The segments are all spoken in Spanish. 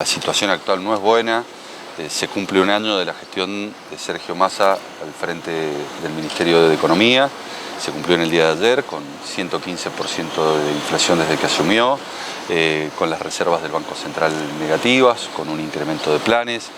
La situación actual no es buena, se cumple un año de la gestión de Sergio Massa al frente del Ministerio de Economía, se cumplió en el día de ayer con 115% de inflación desde que asumió, con las reservas del Banco Central negativas, con un incremento de planes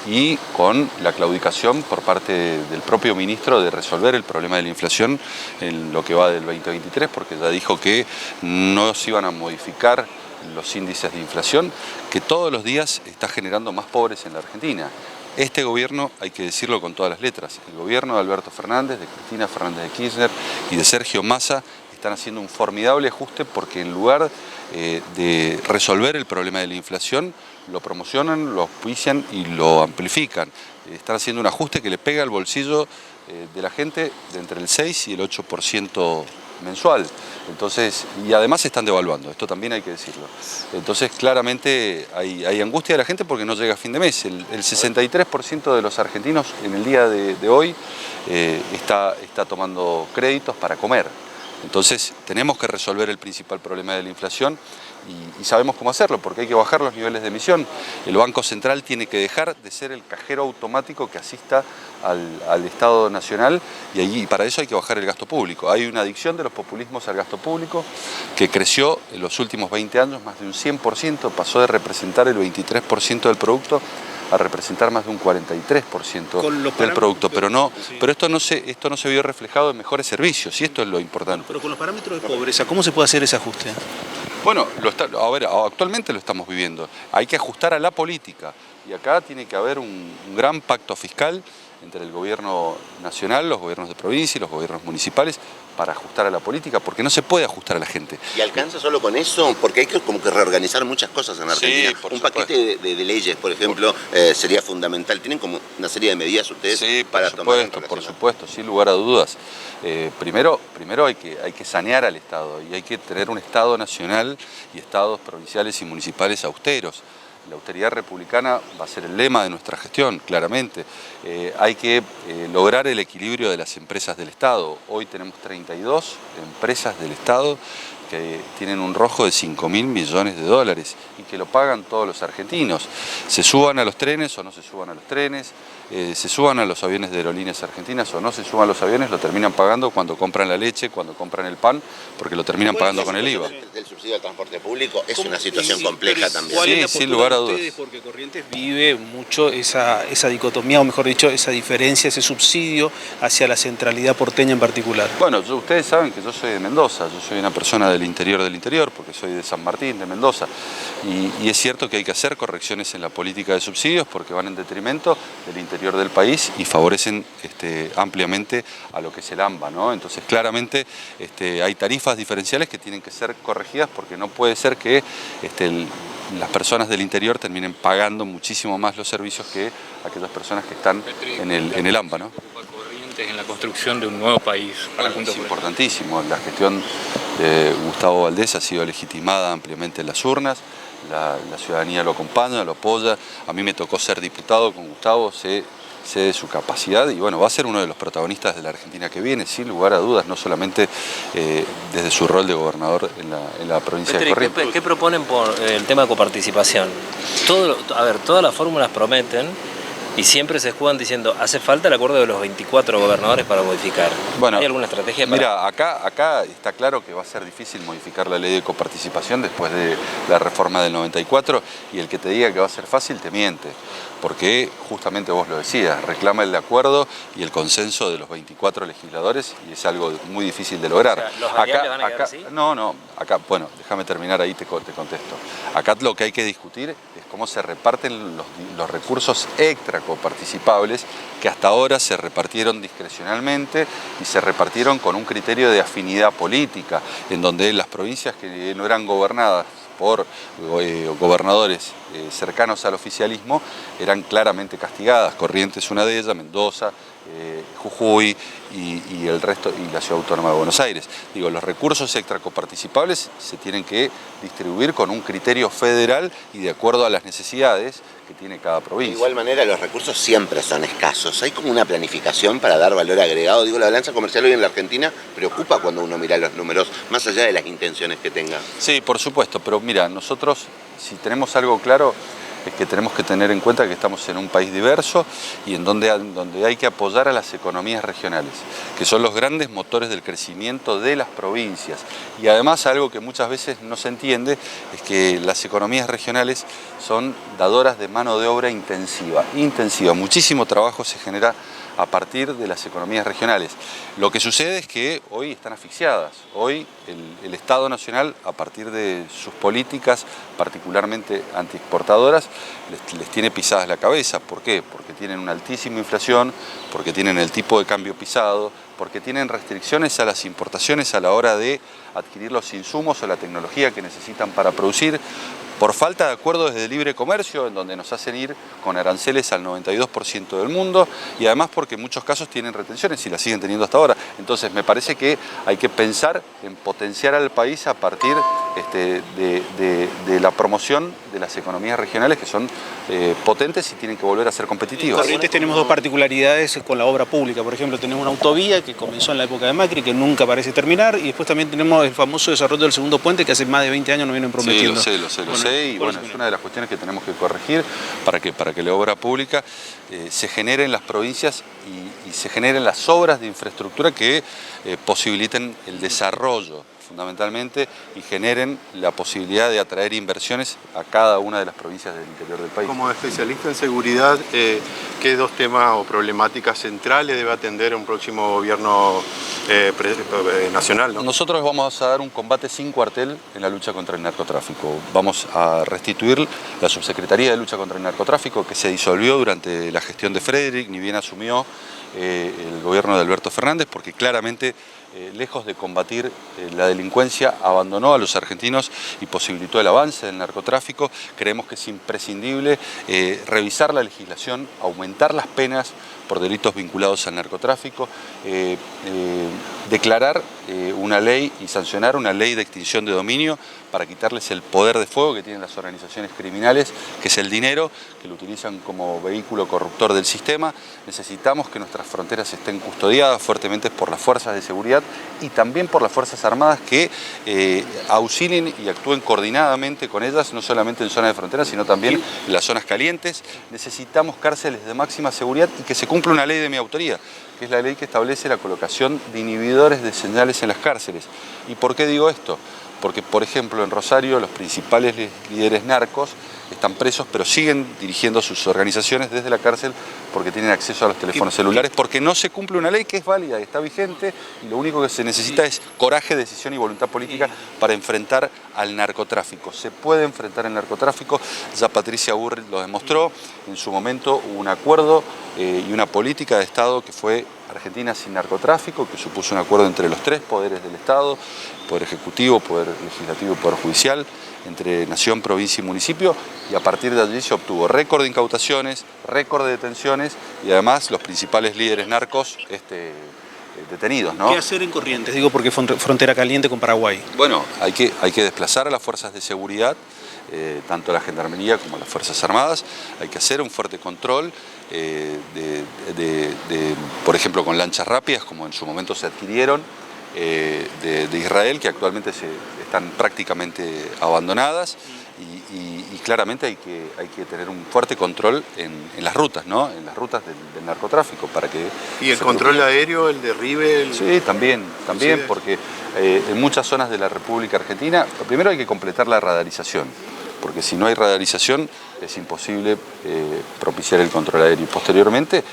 y con la claudicación por parte del propio ministro de resolver el problema de la inflación en lo que va del 2023, porque ya dijo que no se iban a modificar los índices de inflación, que todos los días está generando más pobres en la Argentina. Este gobierno, hay que decirlo con todas las letras, el gobierno de Alberto Fernández, de Cristina Fernández de Kirchner y de Sergio Massa están haciendo un formidable ajuste porque en lugar de resolver el problema de la inflación, lo promocionan, lo auspician y lo amplifican. Están haciendo un ajuste que le pega al bolsillo de la gente de entre el 6 y el 8% mensual. Entonces, y además se están devaluando, esto también hay que decirlo. Entonces, claramente hay angustia de la gente porque no llega a fin de mes. El 63% de los argentinos en el día de hoy está tomando créditos para comer. Entonces, tenemos que resolver el principal problema de la inflación y sabemos cómo hacerlo, porque hay que bajar los niveles de emisión. El Banco Central tiene que dejar de ser el cajero automático que asista al Estado Nacional y para eso hay que bajar el gasto público. Hay una adicción de los populismos al gasto público que creció en los últimos 20 años más de un 100%, pasó de representar el 23% del producto a representar más de un 43% del producto, pero esto no se vio reflejado en mejores servicios y esto es lo importante. Pero con los parámetros de pobreza, ¿cómo se puede hacer ese ajuste? Bueno, actualmente lo estamos viviendo. Hay que ajustar a la política y acá tiene que haber un gran pacto fiscal entre el gobierno nacional, los gobiernos de provincia y los gobiernos municipales para ajustar a la política, porque no se puede ajustar a la gente. ¿Y alcanza solo con eso? Porque hay que como que reorganizar muchas cosas en Argentina. Sí, un paquete de leyes, por ejemplo, sería fundamental. ¿Tienen como una serie de medidas ustedes para tomar? Por supuesto, sin lugar a dudas. Primero hay que sanear al Estado y hay que tener un Estado nacional y estados provinciales y municipales austeros. La austeridad republicana va a ser el lema de nuestra gestión, claramente. Hay que lograr el equilibrio de las empresas del Estado. Hoy tenemos 32 empresas del Estado que tienen un rojo de 5.000 millones de dólares y que lo pagan todos los argentinos. Se suban a los trenes o no se suban a los trenes, se suban a los aviones de aerolíneas argentinas o no se suban a los aviones, lo terminan pagando cuando compran la leche, cuando compran el pan, porque lo terminan pagando con el IVA. El subsidio al transporte público es una situación compleja también. Sí, sin lugar a dudas. Porque Corrientes vive mucho esa dicotomía, o mejor dicho, esa diferencia, ese subsidio hacia la centralidad porteña en particular. Bueno, ustedes saben que yo soy de Mendoza, yo soy una persona del interior, porque soy de San Martín, de Mendoza, y es cierto que hay que hacer correcciones en la política de subsidios porque van en detrimento del interior del país y favorecen ampliamente a lo que es el AMBA, ¿no? Entonces, claramente hay tarifas diferenciales que tienen que ser corregidas porque no puede ser que las personas del interior terminen pagando muchísimo más los servicios que aquellas personas que están en el AMBA, ¿no? En la construcción de un nuevo país para Es importantísimo. La gestión de Gustavo Valdés ha sido legitimada ampliamente en las urnas, la ciudadanía lo acompaña, lo apoya. A mí me tocó ser diputado con Gustavo, sé de su capacidad y bueno, va a ser uno de los protagonistas de la Argentina que viene, sin lugar a dudas, no solamente desde su rol de gobernador en la provincia de Corrientes. ¿Qué proponen por el tema de coparticipación? Todas las fórmulas prometen y siempre se escudan diciendo, hace falta el acuerdo de los 24 gobernadores para modificar. Bueno, ¿hay alguna estrategia para...? Mira, acá está claro que va a ser difícil modificar la ley de coparticipación después de la reforma del 94 y el que te diga que va a ser fácil te miente, porque justamente vos lo decías, reclama el acuerdo y el consenso de los 24 legisladores y es algo muy difícil de lograr. O sea, ¿los variables van a quedar así? No, acá, bueno, déjame terminar ahí, te contesto. Acá lo que hay que discutir es cómo se reparten los recursos extra coparticipables que hasta ahora se repartieron discrecionalmente y se repartieron con un criterio de afinidad política, en donde las provincias que no eran gobernadas por gobernadores cercanos al oficialismo eran claramente castigadas. Corrientes una de ellas, Mendoza, Jujuy y el resto, y la Ciudad Autónoma de Buenos Aires. Digo, los recursos extracoparticipables se tienen que distribuir con un criterio federal y de acuerdo a las necesidades que tiene cada provincia. De igual manera, los recursos siempre son escasos. ¿Hay como una planificación para dar valor agregado? Digo, la balanza comercial hoy en la Argentina preocupa cuando uno mira los números, más allá de las intenciones que tenga. Sí, por supuesto, pero mira, nosotros, si tenemos algo claro, es que tenemos que tener en cuenta que estamos en un país diverso y en donde hay que apoyar a las economías regionales, que son los grandes motores del crecimiento de las provincias. Y además algo que muchas veces no se entiende es que las economías regionales son dadoras de mano de obra intensiva. Muchísimo trabajo se genera a partir de las economías regionales. Lo que sucede es que hoy están asfixiadas. Hoy el Estado Nacional, a partir de sus políticas, particularmente antiexportadoras, les tiene pisadas la cabeza. ¿Por qué? Porque tienen una altísima inflación, porque tienen el tipo de cambio pisado, porque tienen restricciones a las importaciones a la hora de adquirir los insumos o la tecnología que necesitan para producir, por falta de acuerdos de libre comercio, en donde nos hacen ir con aranceles al 92% del mundo, y además porque en muchos casos tienen retenciones y las siguen teniendo hasta ahora. Entonces me parece que hay que pensar en potenciar al país a partir de la promoción de las economías regionales, que son potentes y tienen que volver a ser competitivas. En Corrientes tenemos dos particularidades con la obra pública. Por ejemplo, tenemos una autovía que comenzó en la época de Macri, que nunca parece terminar, y después también tenemos el famoso desarrollo del segundo puente, que hace más de 20 años nos vienen prometiendo. Sí, lo sé. Y bueno, es una de las cuestiones que tenemos que corregir para que la obra pública se genere en las provincias y se generen las obras de infraestructura que posibiliten el desarrollo fundamentalmente y generen la posibilidad de atraer inversiones a cada una de las provincias del interior del país. Como especialista en seguridad, ¿qué dos temas o problemáticas centrales debe atender un próximo gobierno nacional, ¿no? Nosotros vamos a dar un combate sin cuartel en la lucha contra el narcotráfico. Vamos a restituir la Subsecretaría de Lucha contra el Narcotráfico, que se disolvió durante la gestión de Frederick, ni bien asumió el gobierno de Alberto Fernández, porque claramente lejos de combatir la delincuencia, abandonó a los argentinos y posibilitó el avance del narcotráfico. Creemos que es imprescindible revisar la legislación, aumentar las penas por delitos vinculados al narcotráfico, declarar una ley y sancionar una ley de extinción de dominio para quitarles el poder de fuego que tienen las organizaciones criminales, que es el dinero, que lo utilizan como vehículo corruptor del sistema. Necesitamos que nuestras fronteras estén custodiadas fuertemente por las fuerzas de seguridad y también por las Fuerzas Armadas que auxilien y actúen coordinadamente con ellas, no solamente en zonas de frontera, sino también en las zonas calientes. Necesitamos cárceles de máxima seguridad y que se cumpla una ley de mi autoría, que es la ley que establece la colocación de inhibidores de señales en las cárceles. ¿Y por qué digo esto? Porque, por ejemplo, en Rosario los principales líderes narcos están presos, pero siguen dirigiendo sus organizaciones desde la cárcel porque tienen acceso a los teléfonos celulares, porque no se cumple una ley que es válida, está vigente, y lo único que se necesita es coraje, decisión y voluntad política para enfrentar al narcotráfico. Se puede enfrentar el narcotráfico, ya Patricia Bullrich lo demostró, en su momento hubo un acuerdo y una política de Estado que fue Argentina sin narcotráfico, que supuso un acuerdo entre los tres poderes del Estado, Poder Ejecutivo, Poder Legislativo y Poder Judicial, entre nación, provincia y municipio, y a partir de allí se obtuvo récord de incautaciones, récord de detenciones y además los principales líderes narcos detenidos, ¿no? ¿Qué hacer en Corrientes? Digo, porque frontera caliente con Paraguay. Bueno, hay que desplazar a las fuerzas de seguridad, tanto la Gendarmería como las Fuerzas Armadas. Hay que hacer un fuerte control, por ejemplo, con lanchas rápidas, como en su momento se adquirieron, de Israel, que actualmente están prácticamente abandonadas, y claramente hay que tener un fuerte control en las rutas, ¿no? En las rutas del narcotráfico para que... ¿Y el control aéreo, el derribe? Sí, también, porque en muchas zonas de la República Argentina, primero hay que completar la radarización, porque si no hay radarización es imposible propiciar el control aéreo. Y posteriormente,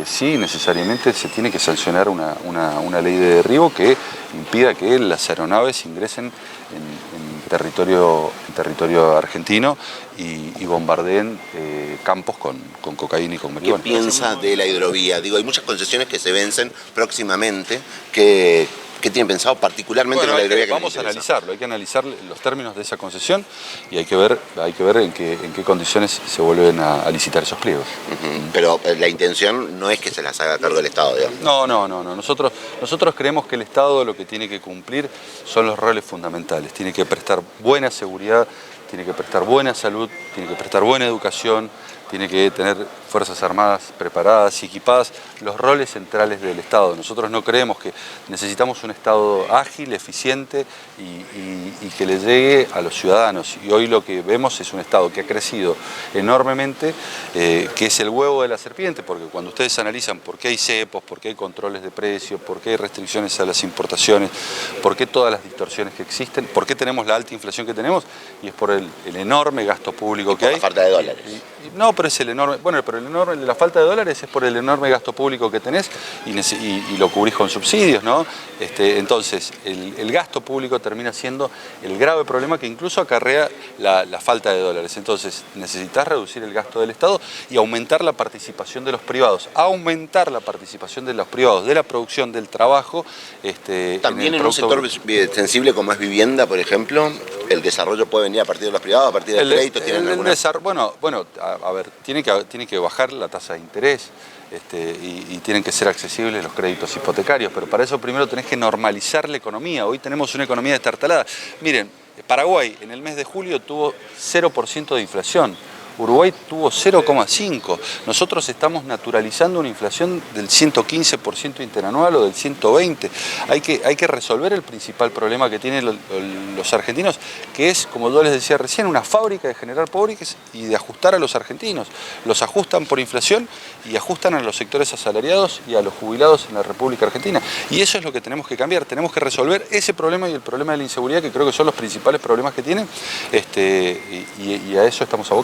sí, necesariamente se tiene que sancionar una ley de derribo que impida que las aeronaves ingresen en territorio argentino y bombardeen campos con cocaína y con marihuana. ¿Qué piensa de la hidrovía? Digo, hay muchas concesiones que se vencen próximamente que ¿Qué tienen pensado particularmente con la hidrovía que vamos a analizarlo, hay que analizar los términos de esa concesión y hay que ver en qué condiciones se vuelven a licitar esos pliegos. Pero la intención no es que se las haga cargo el Estado, digamos. No. Nosotros creemos que el Estado lo que tiene que cumplir son los roles fundamentales. Tiene que prestar buena seguridad, tiene que prestar buena salud, tiene que prestar buena educación, tiene que tener Fuerzas Armadas preparadas y equipadas, los roles centrales del Estado. Nosotros no creemos que necesitamos un Estado ágil, eficiente y que le llegue a los ciudadanos. Y hoy lo que vemos es un Estado que ha crecido enormemente, que es el huevo de la serpiente, porque cuando ustedes analizan por qué hay cepos, por qué hay controles de precios, por qué hay restricciones a las importaciones, por qué todas las distorsiones que existen, por qué tenemos la alta inflación que tenemos, y es por el enorme gasto público que hay. La falta de dólares. No, pero es el enorme, pero la falta de dólares es por el enorme gasto público que tenés y lo cubrís con subsidios, ¿no? Entonces, el gasto público termina siendo el grave problema que incluso acarrea la falta de dólares. Entonces, necesitas reducir el gasto del Estado y aumentar la participación de los privados. Aumentar la participación de los privados, de la producción, del trabajo. También en un sector sensible como es vivienda, por ejemplo, el desarrollo puede venir a partir de los privados, a partir de créditos. Bueno, a ver, tiene que bajar la tasa de interés y tienen que ser accesibles los créditos hipotecarios, pero para eso primero tenés que normalizar la economía. Hoy tenemos una economía destartalada. Miren, Paraguay en el mes de julio tuvo 0% de inflación. Uruguay tuvo 0,5%. Nosotros estamos naturalizando una inflación del 115% interanual o del 120%. Hay que resolver el principal problema que tienen los argentinos, que es, como yo les decía recién, una fábrica de generar pobres y de ajustar a los argentinos. Los ajustan por inflación y ajustan a los sectores asalariados y a los jubilados en la República Argentina. Y eso es lo que tenemos que cambiar. Tenemos que resolver ese problema y el problema de la inseguridad, que creo que son los principales problemas que tienen, y a eso estamos abocados.